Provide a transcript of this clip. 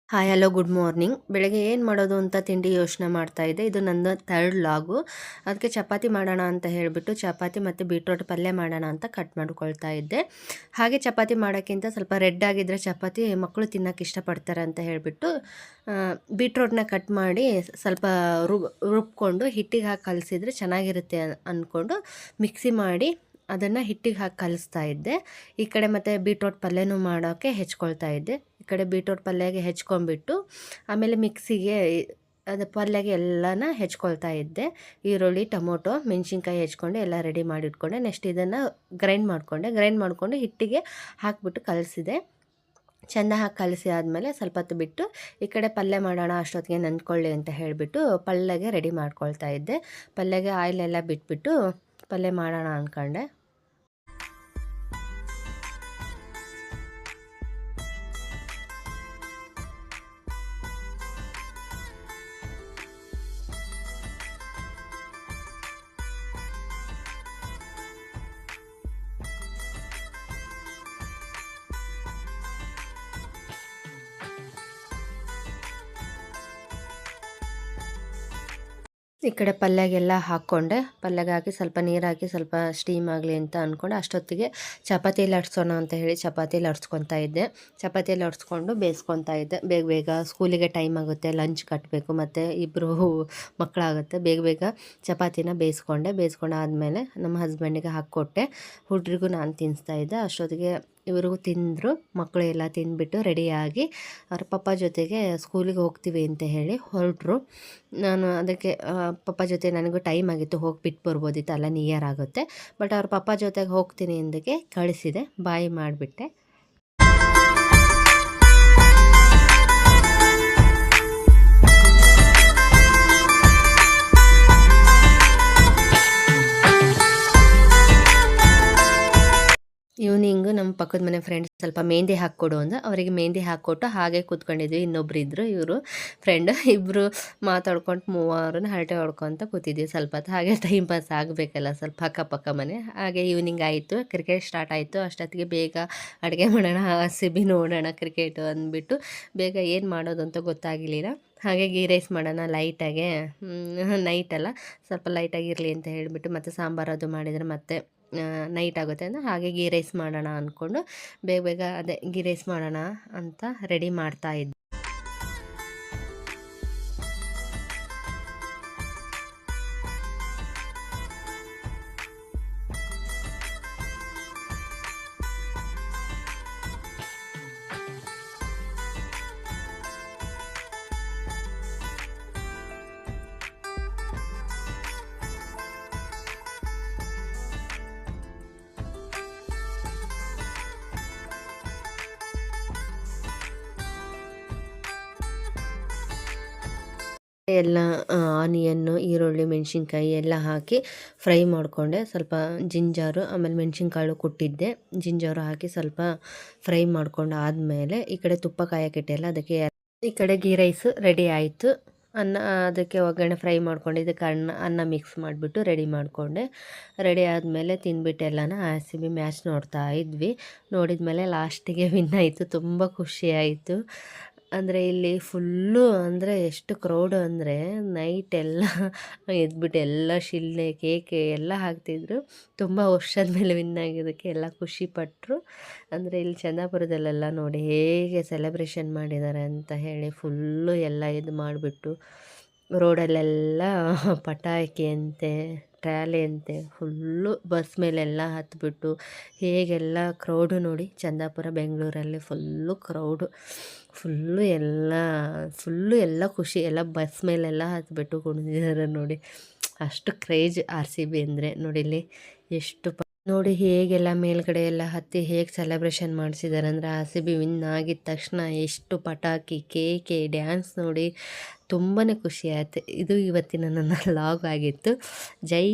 Hi hello good morning. ಬೆಳಗ್ಗೆ ಏನು ಮಾಡೋದು ಅಂತ ತಿಂಡಿ ಯೋಚನೆ ಮಾಡ್ತಾ ಇದ್ದೆ. ಇದು ನನ್ನ ಥರ್ಡ್ ಲಾಗು. ಅದಕ್ಕೆ ಚಪಾತಿ ಮಾಡೋಣ ಅಂತ ಹೇಳಿಬಿಟ್ಟು ಚಪಾತಿ ಮತ್ತು ಬೀಟ್ರೋಟ್ ಪಲ್ಯ ಮಾಡೋಣ ಅಂತ ಕಟ್ ಮಾಡ್ಕೊಳ್ತಾ ಇದ್ದೆ. ಹಾಗೆ ಚಪಾತಿ ಮಾಡೋಕ್ಕಿಂತ ಸ್ವಲ್ಪ ರೆಡ್ ಆಗಿದ್ದರೆ ಚಪಾತಿ ಮಕ್ಕಳು ತಿನ್ನೋಕೆ ಇಷ್ಟಪಡ್ತಾರೆ ಅಂತ ಹೇಳಿಬಿಟ್ಟು ಬೀಟ್ರೋಟ್ನ ಕಟ್ ಮಾಡಿ ಸ್ವಲ್ಪ ರುಬ್ಕೊಂಡು ಹಿಟ್ಟಿಗೆ ಹಾಕಿ ಕಲಸಿದ್ರೆ ಚೆನ್ನಾಗಿರುತ್ತೆ ಅಂದ್ಕೊಂಡು ಮಿಕ್ಸಿ ಮಾಡಿ ಅದನ್ನು ಹಿಟ್ಟಿಗೆ ಹಾಕಿ ಕಲಿಸ್ತಾ ಇದ್ದೆ. ಈ ಕಡೆ ಮತ್ತು ಬೀಟ್ರೋಟ್ ಪಲ್ಯನೂ ಮಾಡೋಕ್ಕೆ ಹೆಚ್ಕೊಳ್ತಾ ಇದ್ದೆ. ಈ ಕಡೆ ಬೀಟ್ರೋಟ್ ಪಲ್ಯಗೆ ಹೆಚ್ಕೊಂಡ್ಬಿಟ್ಟು ಆಮೇಲೆ ಮಿಕ್ಸಿಗೆ ಅದು ಪಲ್ಯಗೆ ಎಲ್ಲನ ಹೆಚ್ಕೊಳ್ತಾ ಇದ್ದೆ. ಈರುಳ್ಳಿ, ಟೊಮೊಟೊ, ಮೆಣಸಿನ್ಕಾಯಿ ಹೆಚ್ಕೊಂಡು ಎಲ್ಲ ರೆಡಿ ಮಾಡಿಟ್ಕೊಂಡೆ. ನೆಕ್ಸ್ಟ್ ಇದನ್ನು ಗ್ರೈಂಡ್ ಮಾಡಿಕೊಂಡು ಹಿಟ್ಟಿಗೆ ಹಾಕಿಬಿಟ್ಟು ಕಲಸಿದೆ. ಚೆಂದ ಹಾಕಿ ಕಲಸಿ ಆದಮೇಲೆ ಸ್ವಲ್ಪ ಹೊತ್ತು ಬಿಟ್ಟು ಈ ಕಡೆ ಪಲ್ಯ ಮಾಡೋಣ ಅಷ್ಟೊತ್ತಿಗೆ ನೆಂದ್ಕೊಳ್ಳಿ ಅಂತ ಹೇಳಿಬಿಟ್ಟು ಪಲ್ಯಗೆ ರೆಡಿ ಮಾಡ್ಕೊಳ್ತಾ ಇದ್ದೆ. ಪಲ್ಯಗೆ ಆಯಿಲೆಲ್ಲ ಬಿಟ್ಬಿಟ್ಟು ಪಲ್ಯ ಮಾಡೋಣ ಅಂದ್ಕೊಂಡೆ. ಈ ಕಡೆ ಪಲ್ಯಗೆಲ್ಲ ಹಾಕ್ಕೊಂಡೆ. ಪಲ್ಯಗೆ ಹಾಕಿ ಸ್ವಲ್ಪ ನೀರು ಹಾಕಿ ಸ್ವಲ್ಪ ಸ್ಟೀಮ್ ಆಗಲಿ ಅಂತ ಅಂದ್ಕೊಂಡು ಅಷ್ಟೊತ್ತಿಗೆ ಚಪಾತಿಯಲ್ಲಿ ಲಟ್ಸೋಣ ಅಂತ ಹೇಳಿ ಚಪಾತಿಯಲ್ಲಿ ಲಟ್ಸ್ಕೊತಾ ಇದ್ದೆ. ಚಪಾತಿಯಲ್ಲಿ ಲಟ್ಸ್ಕೊಂಡು ಬೇಯಿಸ್ಕೊತಾ ಇದ್ದೆ. ಬೇಗ ಬೇಗ ಸ್ಕೂಲಿಗೆ ಟೈಮ್ ಆಗುತ್ತೆ, ಲಂಚ್ ಕಟ್ಟಬೇಕು ಮತ್ತು ಇಬ್ಬರು ಮಕ್ಕಳಾಗುತ್ತೆ. ಬೇಗ ಬೇಗ ಚಪಾತಿನ ಬೇಯಿಸ್ಕೊಂಡಾದ್ಮೇಲೆ ನಮ್ಮ ಹಸ್ಬೆಂಡಿಗೆ ಹಾಕ್ಕೊಟ್ಟೆ. ಹುಡ್ರಿಗೂ ನಾನು ತಿನ್ನಿಸ್ತಾ ಇದ್ದೆ. ಅಷ್ಟೊತ್ತಿಗೆ ಇವ್ರಿಗೂ ತಿಂದರು. ಮಕ್ಕಳು ಎಲ್ಲ ತಿಂದುಬಿಟ್ಟು ರೆಡಿಯಾಗಿ ಅವ್ರ ಪಪ್ಪ ಜೊತೆಗೆ ಸ್ಕೂಲಿಗೆ ಹೋಗ್ತೀವಿ ಅಂತ ಹೇಳಿ ಹೊರಟರು. ನಾನು ಅದಕ್ಕೆ ಪಪ್ಪ ಜೊತೆ ನನಗೂ ಟೈಮ್ ಆಗಿತ್ತು, ಹೋಗಿ ಬಿಟ್ಟು ಬರ್ಬೋದಿತ್ತು, ಅಲ್ಲ ನಿಯರ್ ಆಗುತ್ತೆ. ಬಟ್ ಅವ್ರ ಪಪ್ಪ ಜೊತೆಗೆ ಹೋಗ್ತೀನಿ ಎಂದಕ್ಕೆ ಕಳಿಸಿದೆ. ಬಾಯ್ ಮಾಡಿಬಿಟ್ಟೆ. ಈವ್ನಿಂಗು ನಮ್ಮ ಪಕ್ಕದ ಮನೆ ಫ್ರೆಂಡ್ಸ್ ಸ್ವಲ್ಪ ಮೆಹಂದಿ ಹಾಕ್ಕೊಡು ಅಂದ್ರೆ ಅವರಿಗೆ ಮೆಹಂದಿ ಹಾಕ್ಕೊಟ್ಟು ಹಾಗೆ ಕೂತ್ಕೊಂಡಿದ್ವಿ. ಇನ್ನೊಬ್ರು ಇದ್ದರು, ಇವರು ಫ್ರೆಂಡ್. ಇಬ್ಬರು ಮಾತಾಡ್ಕೊಂಡು ಮೂವರು ಹರಟೆ ಹೊಡ್ಕೊತ ಕೂತಿದ್ವಿ ಸ್ವಲ್ಪ ಹೊತ್ತು. ಹಾಗೆ ಟೈಮ್ ಪಾಸ್ ಆಗಬೇಕಲ್ಲ ಸ್ವಲ್ಪ ಅಕ್ಕಪಕ್ಕ ಮನೆ. ಹಾಗೆ ಈವ್ನಿಂಗ್ ಆಯಿತು, ಕ್ರಿಕೆಟ್ ಸ್ಟಾರ್ಟ್ ಆಯಿತು. ಅಷ್ಟೊತ್ತಿಗೆ ಬೇಗ ಅಡುಗೆ ಮಾಡೋಣ, ಸಿಬಿ ನೋಡೋಣ ಕ್ರಿಕೆಟು ಅಂದ್ಬಿಟ್ಟು ಬೇಗ ಏನು ಮಾಡೋದು ಅಂತ ಗೊತ್ತಾಗಿರಲಿಲ್ಲ. ಹಾಗೆ ಗೀ ರೈಸ್ ಮಾಡೋಣ ಲೈಟಾಗೆ, ನೈಟಲ್ಲ ಸ್ವಲ್ಪ ಲೈಟಾಗಿರಲಿ ಅಂತ ಹೇಳಿಬಿಟ್ಟು ಮತ್ತು ಸಾಂಬಾರು ಅದು ಮಾಡಿದರೆ ಮತ್ತೆ ನೈಟ್ ಆಗುತ್ತೆ ಅಂದರೆ ಹಾಗೆ ಗೀ ರೈಸ್ ಮಾಡೋಣ ಅಂದ್ಕೊಂಡು ಬೇಗ ಬೇಗ ಅದೇ ಗೀ ರೈಸ್ ಮಾಡೋಣ ಅಂತ ರೆಡಿ ಮಾಡ್ತಾಯಿದ್ದೆ. ಎಲ್ಲ ಆನಿಯನ್ನು, ಈರುಳ್ಳಿ, ಮೆಣಸಿನ್ಕಾಯಿ ಎಲ್ಲ ಹಾಕಿ ಫ್ರೈ ಮಾಡಿಕೊಂಡೆ. ಸ್ವಲ್ಪ ಜಿಂಜರು ಆಮೇಲೆ ಮೆಣಸಿನ್ಕಾಳು ಕುಟ್ಟಿದ್ದೆ, ಜಿಂಜರು ಹಾಕಿ ಸ್ವಲ್ಪ ಫ್ರೈ ಮಾಡ್ಕೊಂಡು ಆದಮೇಲೆ ಈ ಕಡೆ ತುಪ್ಪ ಕಾಯಕ್ಕಿಟ್ಟೆಲ್ಲ ಅದಕ್ಕೆ ಈ ಕಡೆ ಗೀ ರೈಸು ರೆಡಿ ಆಯಿತು. ಅನ್ನ ಅದಕ್ಕೆ ಒಗ್ಗರಣೆ ಫ್ರೈ ಮಾಡ್ಕೊಂಡು ಇದಕ್ಕೆ ಅನ್ನ ಮಿಕ್ಸ್ ಮಾಡಿಬಿಟ್ಟು ರೆಡಿ ಮಾಡಿಕೊಂಡೆ. ರೆಡಿ ಆದಮೇಲೆ ತಿಂದ್ಬಿಟ್ಟು ಎಲ್ಲನ RCB ಮ್ಯಾಚ್ ನೋಡ್ತಾ ಇದ್ವಿ. ನೋಡಿದ್ಮೇಲೆ ಲಾಸ್ಟಿಗೆ ವಿನ್ ಆಯಿತು. ತುಂಬ ಖುಷಿಯಾಯಿತು. ಅಂದರೆ ಇಲ್ಲಿ ಫುಲ್ಲು ಅಂದರೆ ಎಷ್ಟು ಕ್ರೌಡು ಅಂದರೆ ನೈಟ್ ಎಲ್ಲ ಎದ್ಬಿಟ್ಟು ಎಲ್ಲ ಶಿಳ್ಳೆ ಕೇಕೆ ಎಲ್ಲ ಹಾಕ್ತಿದ್ರು. ತುಂಬ ವರ್ಷದ ಮೇಲೆ ವಿನ್ ಆಗಿದ್ದಕ್ಕೆ ಎಲ್ಲ ಖುಷಿಪಟ್ಟರು. ಅಂದರೆ ಇಲ್ಲಿ ಚಂದಾಪುರದಲ್ಲೆಲ್ಲ ನೋಡಿ ಹೇಗೆ ಸೆಲೆಬ್ರೇಷನ್ ಮಾಡಿದ್ದಾರೆ ಅಂತ ಹೇಳಿ ಫುಲ್ಲು ಎಲ್ಲ ಇದು ಮಾಡಿಬಿಟ್ಟು ರೋಡಲ್ಲೆಲ್ಲ ಪಟಾಕಿ ಅಂತೆ, ಟ್ರ್ಯಾಲಿ ಅಂತೆ ಫುಲ್ಲು ಬಸ್ ಮೇಲೆಲ್ಲ ಹತ್ಬಿಟ್ಟು ಹೇಗೆಲ್ಲ ಕ್ರೌಡು ನೋಡಿ. ಚಂದಾಪುರ ಬೆಂಗಳೂರಲ್ಲಿ ಫುಲ್ಲು ಕ್ರೌಡು, ಫುಲ್ಲು ಎಲ್ಲ ಖುಷಿ. ಎಲ್ಲ ಬಸ್ ಮೇಲೆಲ್ಲ ಹತ್ಬಿಟ್ಟು ಕುಣಿದಿದ್ದಾರೆ ನೋಡಿ. ಅಷ್ಟು ಕ್ರೇಜ್ RCB ಅಂದರೆ. ನೋಡಿ ಇಲ್ಲಿ ಎಷ್ಟು ನೋಡಿ ಹೇಗೆಲ್ಲ ಮೇಲ್ಗಡೆ ಎಲ್ಲ ಹತ್ತಿ ಹೇಗೆ ಸೆಲೆಬ್ರೇಷನ್ ಮಾಡಿಸಿದ್ದಾರೆ ಅಂದರೆ RCB ವಿನ್ ಆಗಿದ ತಕ್ಷಣ ಎಷ್ಟು ಪಟಾಕಿ, ಕೇಕೆ, ಡ್ಯಾನ್ಸ್ ನೋಡಿ ತುಂಬಾ ಖುಷಿ ಆಯಿತು. ಇದು ಇವತ್ತಿನ ನನ್ನ ಲಾಗ್ ಆಗಿತ್ತು. ಜೈ